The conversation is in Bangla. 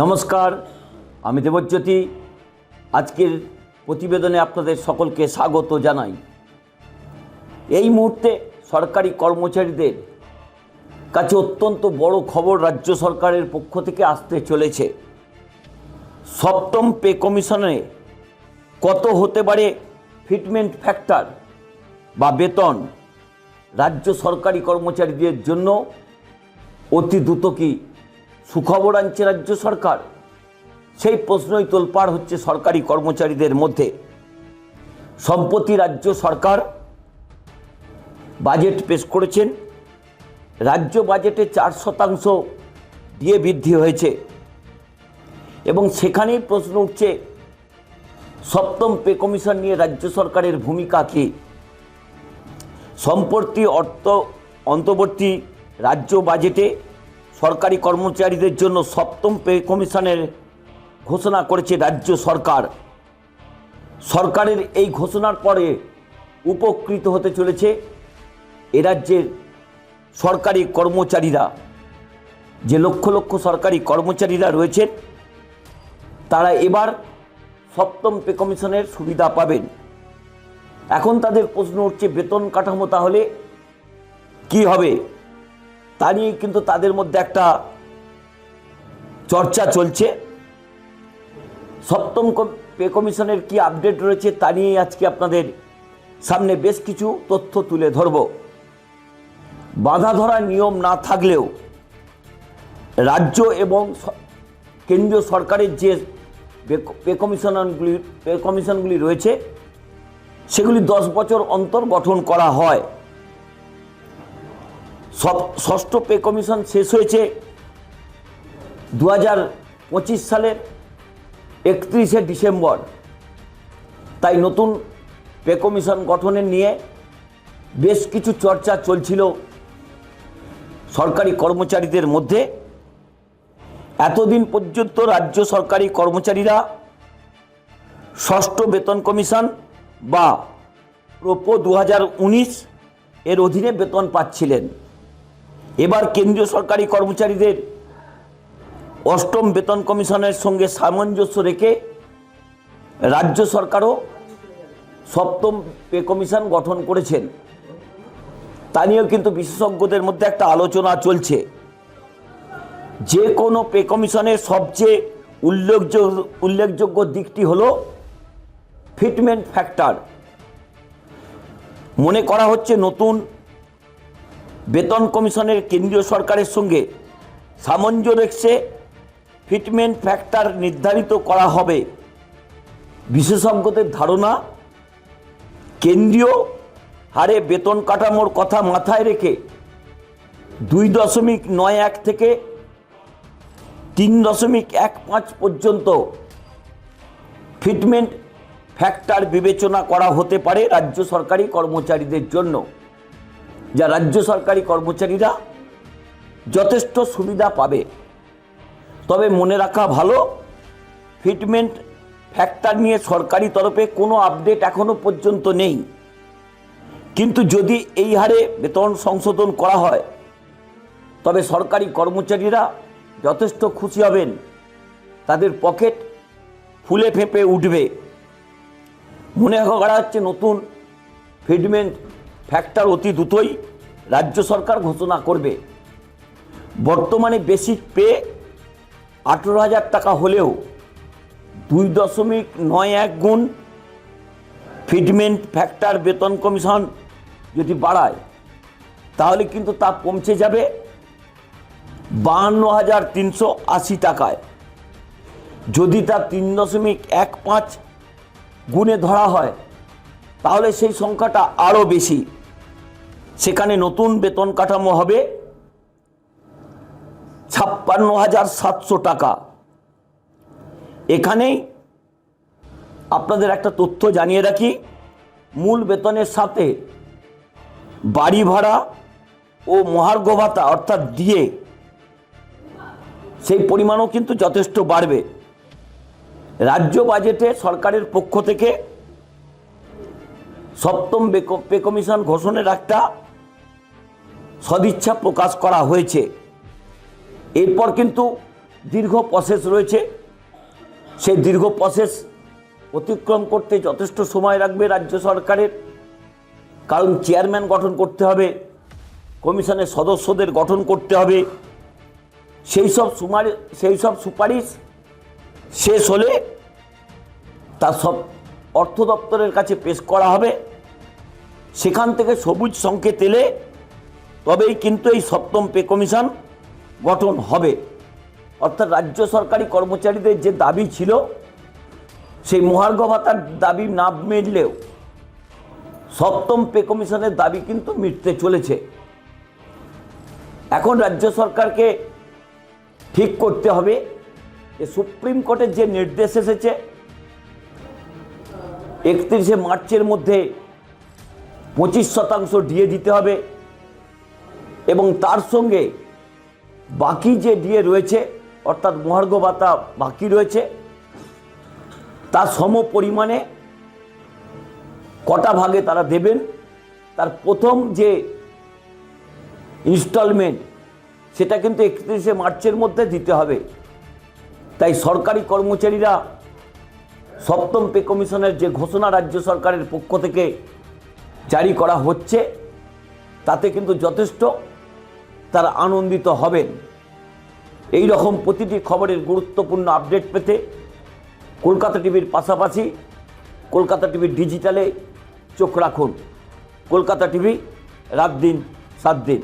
নমস্কার, আমি দেবজ্যোতি। আজকের প্রতিবেদনে আপনাদের সকলকে স্বাগত জানাই। এই মুহূর্তে সরকারি কর্মচারীদের কাছে অত্যন্ত বড় খবর রাজ্য সরকারের পক্ষ থেকে আসতে চলেছে। সপ্তম পে কমিশনে কত হতে পারে ফিটমেন্ট ফ্যাক্টর বা বেতন, রাজ্য সরকারি কর্মচারীদের জন্য অতি দ্রুত কি সুখবর আনছে রাজ্য সরকার? সেই প্রশ্নই তোলপাড় হচ্ছে সরকারি কর্মচারীদের মধ্যে। সম্প্রতি রাজ্য সরকার বাজেট পেশ করেছেন। রাজ্য বাজেটে 4% দিয়ে বৃদ্ধি হয়েছে এবং সেখানেই প্রশ্ন উঠছে সপ্তম পে কমিশন নিয়ে রাজ্য সরকারের ভূমিকা কী। সম্প্রতি অন্তর্বর্তী রাজ্য বাজেটে সরকারি কর্মচারীদের জন্য সপ্তম পে কমিশনের ঘোষণা করেছে রাজ্য সরকার। সরকারের এই ঘোষণার পরে উপকৃত হতে চলেছে এ রাজ্যের সরকারি কর্মচারীরা। যে লক্ষ লক্ষ সরকারি কর্মচারীরা রয়েছেন তারা এবার সপ্তম পে কমিশনের সুবিধা পাবেন। এখন তাদের প্রশ্ন উঠছে বেতন কাঠামো তাহলে কি হবে, তা নিয়ে কিন্তু তাদের মধ্যে একটা চর্চা চলছে। সপ্তম পে কমিশনের কি আপডেট রয়েছে তা নিয়ে আজকে আপনাদের সামনে বেশ কিছু তথ্য তুলে ধরব। বাঁধা ধরা নিয়ম না থাকলেও রাজ্য এবং কেন্দ্রীয় সরকারের যে পে কমিশনগুলি রয়েছে সেগুলি 10 বছর অন্তর গঠন করা হয়। ষষ্ঠ পে কমিশন শেষ হয়েছে 2025 সালের 31শে ডিসেম্বর। তাই নতুন পে কমিশন গঠনের নিয়ে বেশ কিছু চর্চা চলছিল সরকারি কর্মচারীদের মধ্যে। এতদিন পর্যন্ত রাজ্য সরকারি কর্মচারীরা ষষ্ঠ বেতন কমিশন বা প্রপো 2019 এর অধীনে বেতন পাচ্ছিলেন। এবার কেন্দ্রীয় সরকারি কর্মচারীদের অষ্টম বেতন কমিশনের সঙ্গে সামঞ্জস্য রেখে রাজ্য সরকারও সপ্তম পে কমিশন গঠন করেছেন। তা নিয়েও কিন্তু বিশেষজ্ঞদের মধ্যে একটা আলোচনা চলছে। যে কোনো পে কমিশনের সবচেয়ে উল্লেখযোগ্য দিকটি হলো ফিটমেন্ট ফ্যাক্টর। মনে করা হচ্ছে নতুন বেতন কমিশনের কেন্দ্রীয় সরকারের সঙ্গে সামঞ্জস্য রেখে ফিটমেন্ট ফ্যাক্টর নির্ধারিত করা হবে। বিশেষজ্ঞদের ধারণা কেন্দ্রীয় হারে বেতন কাঠামোর কথা মাথায় রেখে 2.91 থেকে 3.15 পর্যন্ত ফিটমেন্ট ফ্যাক্টর বিবেচনা করা হতে পারে রাজ্য সরকারি কর্মচারীদের জন্য, যা রাজ্য সরকারি কর্মচারীরা যথেষ্ট সুবিধা পাবে। তবে মনে রাখা ভালো, ফিটমেন্ট ফ্যাক্টর নিয়ে সরকারি তরফে কোনো আপডেট এখনো পর্যন্ত নেই। কিন্তু যদি এই হারে বেতন সংশোধন করা হয় তবে সরকারি কর্মচারীরা যথেষ্ট খুশি হবেন, তাদের পকেট ফুলে ফেঁপে উঠবে। মনে করা হচ্ছে নতুন ফিটমেন্ট ফ্যাক্টর অতি দ্রুতই রাজ্য সরকার ঘোষণা করবে। বর্তমানে বেসিক পে 18,000 টাকা হলেও 2.91 গুণ ফিটমেন্ট ফ্যাক্টর বেতন কমিশন যদি বাড়ায় তাহলে কিন্তু তা পৌঁছে যাবে 52,380 টাকায়। যদি তা 3.15 গুণে ধরা হয় তাহলে সেই সংখ্যাটা আরও বেশি। সেখানে নতুন বেতন কাঠামো হবে 56,700 টাকা। এখানেই আপনাদের একটা তথ্য জানিয়ে রাখি, মূল বেতনের সাথে বাড়ি ভাড়া ও মহার্ঘ ভাতা অর্থাৎ ডিএ সেই পরিমাণও কিন্তু যথেষ্ট বাড়বে। রাজ্য বাজেটে সরকারের পক্ষ থেকে সপ্তম পে কমিশন ঘোষণার একটা সদিচ্ছা প্রকাশ করা হয়েছে। এরপর কিন্তু দীর্ঘ প্রসেস রয়েছে। সেই দীর্ঘ প্রসেস অতিক্রম করতে যথেষ্ট সময় লাগবে রাজ্য সরকারের, কারণ চেয়ারম্যান গঠন করতে হবে, কমিশনের সদস্যদের গঠন করতে হবে, সেই সব সুপারিশ শেষ হলে তা সব অর্থ দপ্তরের কাছে পেশ করা হবে। সেখান থেকে সবুজ সংকেত এলে তবেই কিন্তু এই সপ্তম পে কমিশন গঠন হবে। অর্থাৎ রাজ্য সরকারি কর্মচারীদের যে দাবি ছিল সেই মহার্ঘ ভাতার দাবি না মিটলেও সপ্তম পে কমিশনের দাবি কিন্তু মিটতে চলেছে। এখন রাজ্য সরকারকে ঠিক করতে হবে যে সুপ্রিম কোর্টের যে নির্দেশ এসেছে 31শে মার্চের মধ্যে 25% ডিএ দিতে হবে এবং তার সঙ্গে বাকি যে ডিএ রয়েছে অর্থাৎ মহার্ঘ ভাতা বাকি রয়েছে তার সম পরিমাণে কটা ভাগে তারা দেবেন, তার প্রথম যে ইনস্টলমেন্ট সেটা কিন্তু 31শে মার্চের মধ্যে দিতে হবে। তাই সরকারি কর্মচারীরা সপ্তম পে কমিশনের যে ঘোষণা রাজ্য সরকারের পক্ষ থেকে জারি করা হচ্ছে তাতে কিন্তু যথেষ্ট তারা আনন্দিত হবেন। এই রকম প্রতিটি খবরের গুরুত্বপূর্ণ আপডেট পেতে কলকাতা টিভির পাশাপাশি কলকাতা টিভির ডিজিটালে চোখ রাখুন। কলকাতা টিভি, রাত দিন 7 দিন।